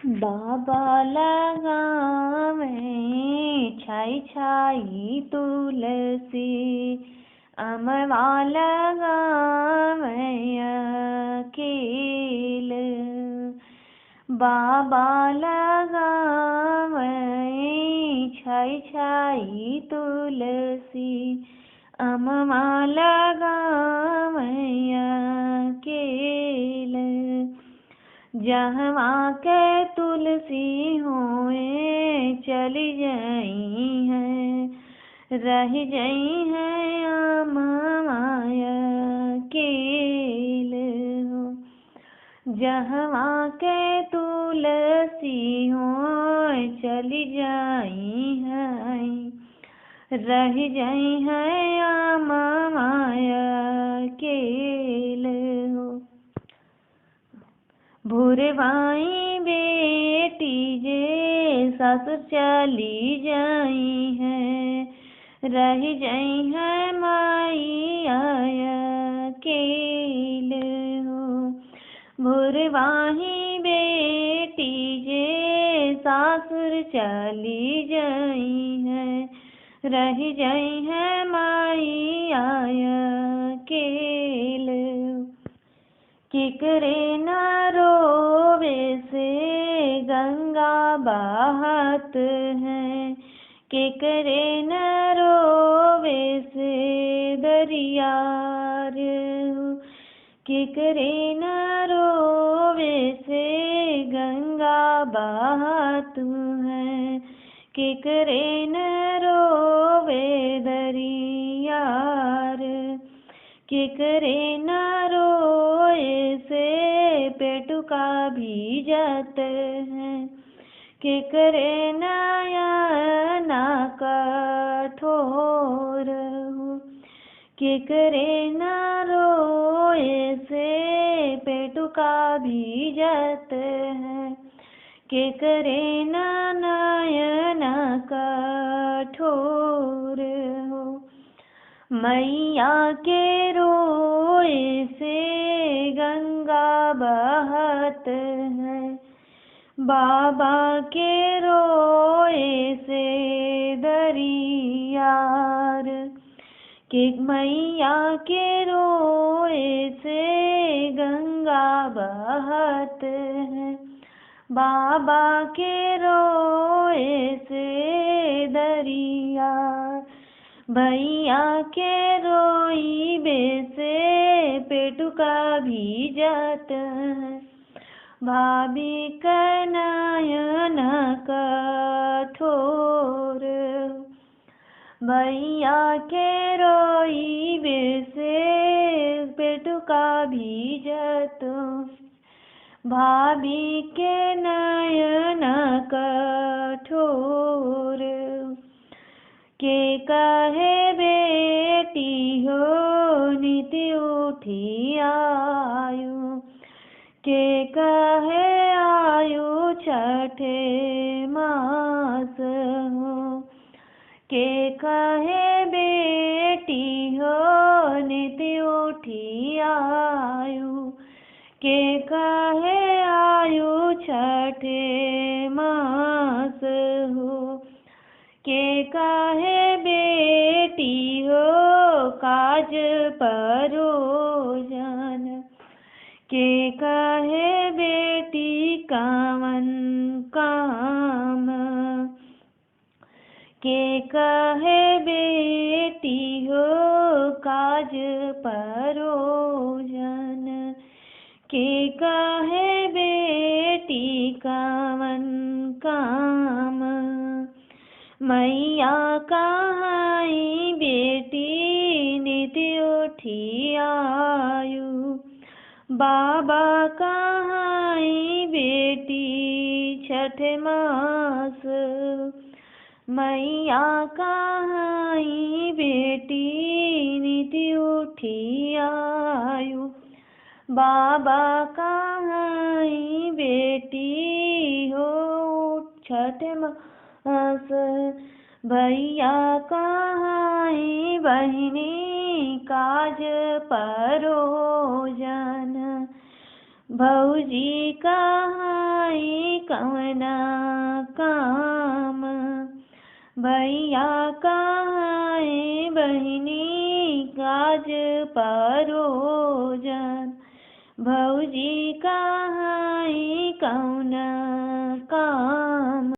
बाबा लगावे छाई छाई तुलसी, अमवा लगावे अकेल। बाबा लगावे छाई छाई तुलसी, अमवा लगावे अकेल। जहवा के तुलसी होए चली जाई है, रह जाई है माया केल हो। जहवा के तुलसी होए चली जाई है, रह जाई है माया केल हो। भुरवाई बेटी जे ससुर चली जाई है, रह जाई है माई आया केल हो। भुरवाई बेटी जे सासुर चली जाई है, रह जाई है माई आया केल। केकरे न रोवे से गंगा बहत है, केकरे न रोवे से दरियार। केकरे न रोवे से गंगा बहत है, केकरे न रोवे दरियार। केकरे न रोए से पेटुका भीजत है, केकरे नयना कठोर हो। केकरे न रोए से पेटुका भीजत है, केकरे नयना कठोर हो। मैया के रोए से गंगा बहत है, बाबा के रोए से दरियार। कि मैया के रोए से गंगा बहत है, बाबा के रोए से दरियार। भैया के रोई बेसे पेटुका भीजत है, भाभी का नयन कठोर। भैया के रोई बेसे पेटुका भीजत, भाभी के नयन कठोर। के कहे बेटी हो नित उठी आयु, के कहे आयु छठे मास हो। के कहे बेटी हो नित उठी आयु, के कहे आयु छठे मास हो। के कहे बेटी हो काज परोजन, के कहे बेटी कावन काम। के कहे बेटी हो काज परोजन, के कहे बेटी कावन काम। मैया कहाई बेटी नित उठी आयु, बाबा कहाई बेटी छठ मास। मैया कहाई बेटी नित उठी आयु, बाबा कहाई बेटी हो छठ मास। भैया कहाई बहिनी काज परोजन, भौजी कहाई कहाई कवना काम, भैया कहाई बहिनी काज परोजन, भौजी कहाई कौन काम।